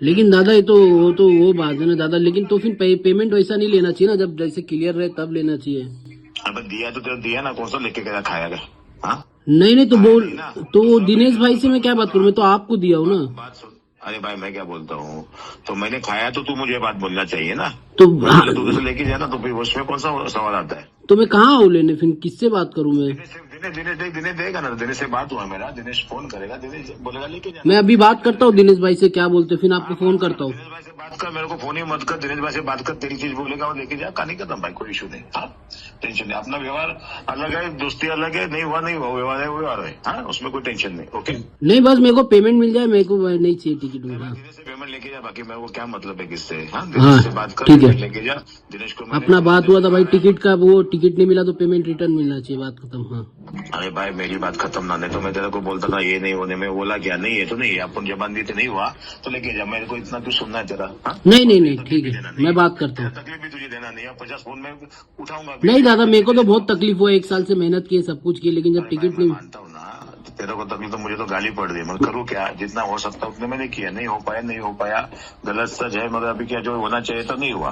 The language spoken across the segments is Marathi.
लेकिन दादा ये तो वो बात है ना दादा, लेकिन तो फिर पेमेंट वैसा नहीं लेना चाहिए ना, जब जैसे क्लियर रहे तब लेना चाहिए। अब दिया तो तेरे दिया ना, कौन सा लेके गया खाया गया? हाँ, नहीं नहीं तो खाया बोल, नहीं ना। तो दूसरा दिनेश मेरे भाई से दूसरा मैं मैं क्या बात बोलता करूं, हूँ, मैं तो आपको दिया हूँ ना। बात सुन। अरे भाई मैं क्या बोलता हूँ, तो मैंने खाया तो तू मुझे बात बोलना चाहिए ना। तो मैं बोले तू उधर से लेके जाना, तो फिर उसमें कौन सा सवाल आता है? तो मैं कहाँ हूँ लेने, फिर किससे बात करूं मैं? दिनेश देगा ना, दिनेश से बात हुआ मेरा, दिनेश फोन करेगा, दिनेश बोलेगा लेके मैं जाना। अभी बात करता हूँ दिनेश भाई से, क्या बोलते, फिर आपको हाँ फोन बात कर, करता हूँ। दिनेश भाई से बात कर, मेरे को फोन ही मत कर, दिनेश भाई से बात कर, तेरी चीज बोलेगा वो लेके जा, कहानी खत्म भाई, कोई इशू नहीं। हाँ, टेंशन नहीं, अपना व्यवहार अलग है, दोस्ती अलग है, नहीं हुआ नहीं हुआ, व्यवहार है व्यवहार है। हाँ, उसमें कोई टेंशन नहीं। ओके, नहीं बस मेरे को पेमेंट मिल जाए, मेरे को नहीं चाहिए टिकट भाई हाँ। दिनेश से पेमेंट लेके जा, बाकी मेरे को क्या मतलब है किससे। हाँ, हाँ दिनेश से बात कर, ठीक है, पेमेंट लेके जा। दिनेश को मैंने अपना बोला बात हुआ दिनेश था आ भाई, रहा है टिकट का, वो टिकट नहीं मिला तो पेमेंट रिटर्न मिलना चाहिए, बात खत्म। हाँ अरे भाई मेरी बात खत्म ना, नहीं तो मैं तेरे को बोलता था ये नहीं होने में, बोला क्या नहीं है तो नहीं है, अपन जबान दी तो नहीं हुआ तो लेके जा, मेरे को इतना क्यों सुनना है तेरा? हाँ, नहीं नहीं मुझे नहीं तकलीफ ठीक भी है, देना नहीं मैं है, बात करता तेरा हूँ। तकलीफ भी तुझे देना नहीं है, 50 फोन में उठाऊंगा भी नहीं नहीं, दादा, मेरे को तो दिनेश को। बहुत तकलीफ हुआ, 1 साल से मेहनत की है, सब कुछ की, लेकिन जब अरे भाई टिकट मैं नहीं। मानता हूँ ना, तेरे को तकलीफ तो मुझे तो गाली पड़ रही है, मैं करूँ क्या? जितना हो सकता उतने मैंने किया, नहीं हो पाया नहीं हो पाया, गलत सच है, मगर अभी क्या, जो होना चाहिए तो नहीं हुआ।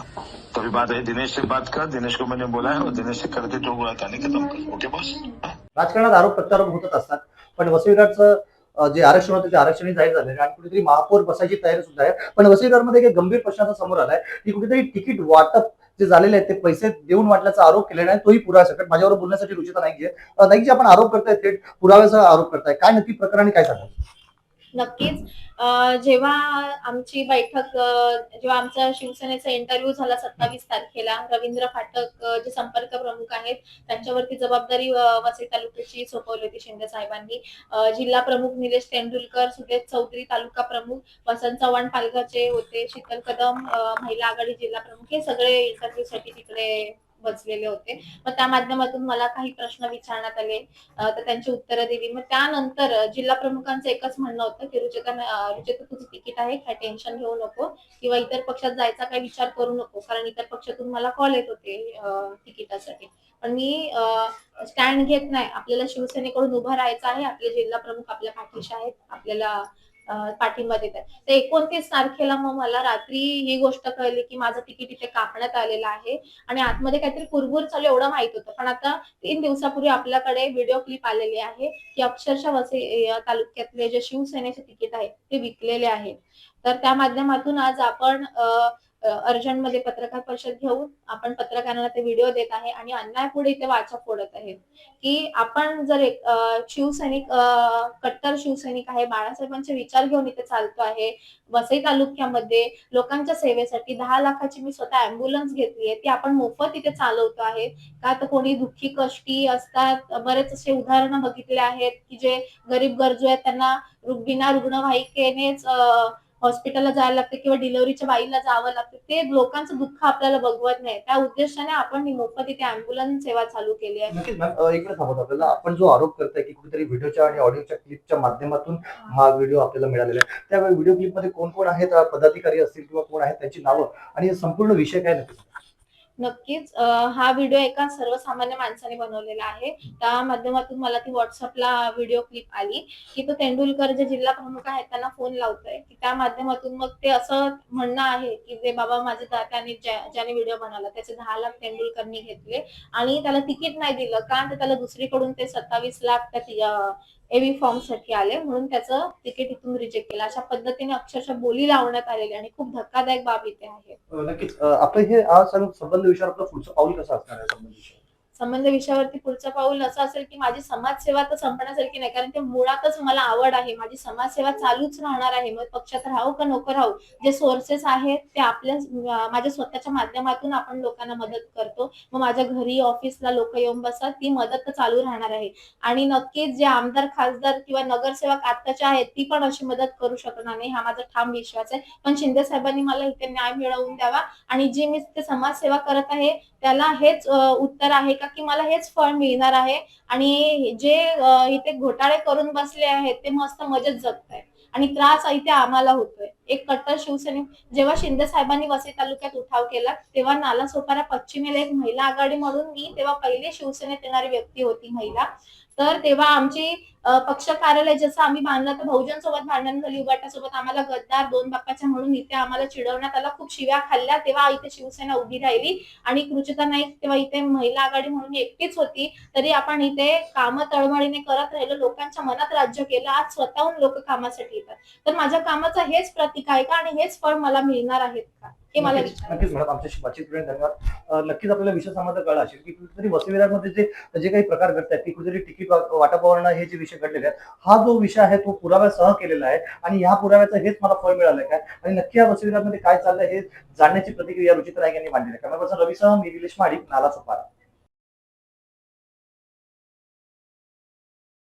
तो अभी बात है, दिनेश से बात कर, दिनेश को मैंने बोला है, और दिनेश से करके जो हुआ कहानी खत्म कर। Okay boss. राजकारणात आरोप प्रत्यारोप होतच असतात, पण वसई विरारचं जे आरक्षण होतं ते आरक्षणही जाहीर झालेलं आहे आणि कुठेतरी महापौर बसायची तयारी सुद्धा आहे. पण वसई विरारमध्ये एक गंभीर प्रश्न असा समोर आलाय की कुठेतरी तिकीट वाटप जे झालेले आहे ते पैसे देऊन वाटल्याचा आरोप केलेला आहे, तोही पुरावा सकट. माझ्यावर बोलण्यासाठी रुचिता नाईक आहे. नाईकजी, आपण आरोप करताय, थेट पुराव्याचा आरोप करताय, काय नक्की प्रकरण आणि काय सांगाल? नक्कीच. जेव्हा आमची बैठक जेव्हा आमचा शिवसेनेचा इंटरव्ह्यू झाला 27 तारखेला, रवींद्र फाटक जे संपर्क प्रमुख आहेत, त्यांच्यावरती जबाबदारी वसई तालुक्याची सोपवली होती शिंदे साहेबांनी. जिल्हा प्रमुख निलेश तेंडुलकर, सुदेश चौधरी तालुका प्रमुख, वसंत चव्हाण पालघरचे होते, शीतल कदम महिला आघाडी जिल्हा प्रमुख, हे सगळे इंटरव्ह्यूसाठी तिकडे बसलेले होते. मग त्या माध्यमातून मला काही प्रश्न विचारण्यात आले, तर त्यांची उत्तरं दिली. मग त्यानंतर जिल्हा प्रमुखांचं एकच म्हणणं होतं की रुचिता तुझं तिकीट आहे, काय टेन्शन घेऊ नको, किंवा इतर पक्षात जायचा काही विचार करू नको, कारण इतर पक्षातून मला कॉल येत होते तिकिटासाठी. पण मी स्टँड घेत नाही, आपल्याला शिवसेनेकडून उभं राहायचं आहे, आपले जिल्हा प्रमुख आपल्या पाठीशी आहेत, आपल्याला पाठिंबा देत आहेत. तर 29 तारखेला मग मला रात्री ही गोष्ट कळली की माझं तिकीट इथे कापण्यात आलेलं आहे आणि आतमध्ये काहीतरी कुरबुर चालू, एवढं माहित होतं. पण आता 3 दिवसापूर्वी आपल्याकडे व्हिडिओ क्लिप आलेली आहे की अक्षरशः वसई तालुक्यातले जे शिवसेनेचे तिकीट आहे ते विकलेले आहेत. तर त्या माध्यमातून आज आपण अर्जंटमध्ये पत्रकार परिषद घेऊन आपण पत्रकारांना ते व्हिडिओ देत आहे आणि अन्यायापुढे इथे वाचा फोडत आहेत की आपण जर एक शिवसैनिक कट्टर शिवसैनिक आहे, बाळासाहेबांचे विचार घेऊन इथे चालतो आहे. वसई तालुक्यामध्ये लोकांच्या सेवेसाठी 10 लाखाची मी स्वतः अँब्युलन्स घेतली आहे, ती आपण मोफत इथे चालवतो आहे. का तर कोणी दुःखी कष्टी असतात, बरेच असे उदाहरणं बघितले आहेत की जे गरीब गरजू आहेत, त्यांना बिना रुग्णवाहिकेनेच हॉस्पिटलला जायला लागते किंवा डिलिव्हरीच्या बाईला जावं लागतं. ते लोकांचं दुःख आपल्याला बघवत नाही. त्या उद्देशाने आपण मोफत इथे अँब्युलन्स सेवा चालू केली आहे. नक्कीच मॅम, एक वेळ थांबवतो आपल्याला. आपण जो आरोप करताय की कुठेतरी व्हिडिओच्या आणि ऑडिओच्या क्लिपच्या माध्यमातून हा व्हिडिओ आपल्याला मिळालेला आहे, त्या व्हिडिओ क्लिपमध्ये कोण कोण आहेत, पदाधिकारी असतील किंवा कोण आहेत, त्यांची नावं आणि संपूर्ण विषय काय नक्की? नक्कीच. हा व्हिडिओ एका सर्वसामान्य माणसाने बनवलेला आहे. त्या माध्यमातून मला ती व्हॉट्सअपला व्हिडिओ क्लिप आली की तो तेंडुलकर जे जिल्हा प्रमुख आहेत त्यांना फोन लावतोय, की त्या माध्यमातून मग ते असं म्हणणं आहे की जे बाबा माझे त्याने ज्याने व्हिडिओ बनवला त्याचे 10 लाख तेंडुलकरनी घेतले आणि त्याला तिकीट नाही दिलं, का तर त्याला दुसरीकडून ते 27 लाख त्या एव्ही फॉर्म साठी आले, म्हणून त्याचं तिकीट इथून रिजेक्ट केलं. अशा पद्धतीने अक्षरशः बोली लावण्यात आलेली आणि खूप धक्कादायक बाब इथे आहे. नक्कीच. आपलं हे आज संबंध विषयावर आपलं पुढचं पाऊल कसं असणार आहे? संबंध विषयावरती पुढचं पाऊल असं असेल की माझी समाजसेवा तर संपण्यासारखी नाही, कारण ते मुळातच मला आवड आहे. माझी समाजसेवा चालूच राहणार आहे. मग पक्षात राहू का नको राहू, जे सोर्सेस आहेत ते आपल्या माझ्या स्वतःच्या माध्यमातून आपण लोकांना मदत करतो. मग माझ्या घरी ऑफिसला लोक येऊन बसतात, ती मदत तर चालू राहणार आहे. आणि नक्कीच जे आमदार खासदार किंवा नगरसेवक आत्ताचे आहेत ती पण अशी मदत करू शकणार नाही, हा माझा ठाम विश्वास आहे. पण शिंदे साहेबांनी मला इथे न्याय मिळवून द्यावा आणि जी मी ते समाजसेवा करत आहे त्याला हेच उत्तर आहे का की मला हेच फळ मिळणार आहे. आणि जे इथे घोटाळे करून बसले आहेत ते मस्त मजेत जगतायत आणि त्रास इथे आम्हाला होतोय. एक कट्टर शिवसैनिक. जेव्हा शिंदे साहेबांनी वसई तालुक्यात उठाव केला तेव्हा नालासोपारा पश्चिमेला एक महिला आघाडी म्हणून मी तेव्हा पहिली शिवसेनेत येणारी व्यक्ती होती महिला. तर तेव्हा आमची पक्ष कार्यालय जसं आम्ही बांधलं तर बहुजन सोबत भांडण झाली, उबाटासोबत आम्हाला गद्दार, दोन बाप्पाच्या म्हणून इथे आम्हाला चिडवण्यात आला, खूप शिव्या खाल्ल्या. तेव्हा इथे शिवसेना उभी राहिली आणि कृचिता नाईक तेव्हा इथे महिला आघाडी म्हणून एकटीच होती. तरी आपण इथे कामं तळमळीने करत राहिलो, लोकांच्या मनात राज्य केलं. आज स्वतःहून लोक कामासाठी येतात. तर माझ्या कामाचं हेच प्रतीक आहे का आणि हेच फळ मला मिळणार आहेत का हे मला विचार. नक्कीच मॅडम, आमच्याशी बातचीत केल्याने धन्यवाद. नक्कीच आपल्याला विषय समाज कळला असेल की कुठेतरी वसई विरारमध्ये जे काही प्रकार घडतात की कुठेतरी तिकीट वाटपावरणं हे जे विषय घडलेले आहेत, हा जो विषय आहे तो पुराव्यासह केलेला आहे आणि या पुराव्याचं हेच मला फळ मिळालंय काय आणि नक्की या वसई विरारमध्ये काय चाललंय हे जाणण्याची प्रतिक्रिया रुचिता नाईक यांनी मांडली आहे. कॅमेरा पर्सन रवीसह मी निलेश महाडिक, नालासोपारा.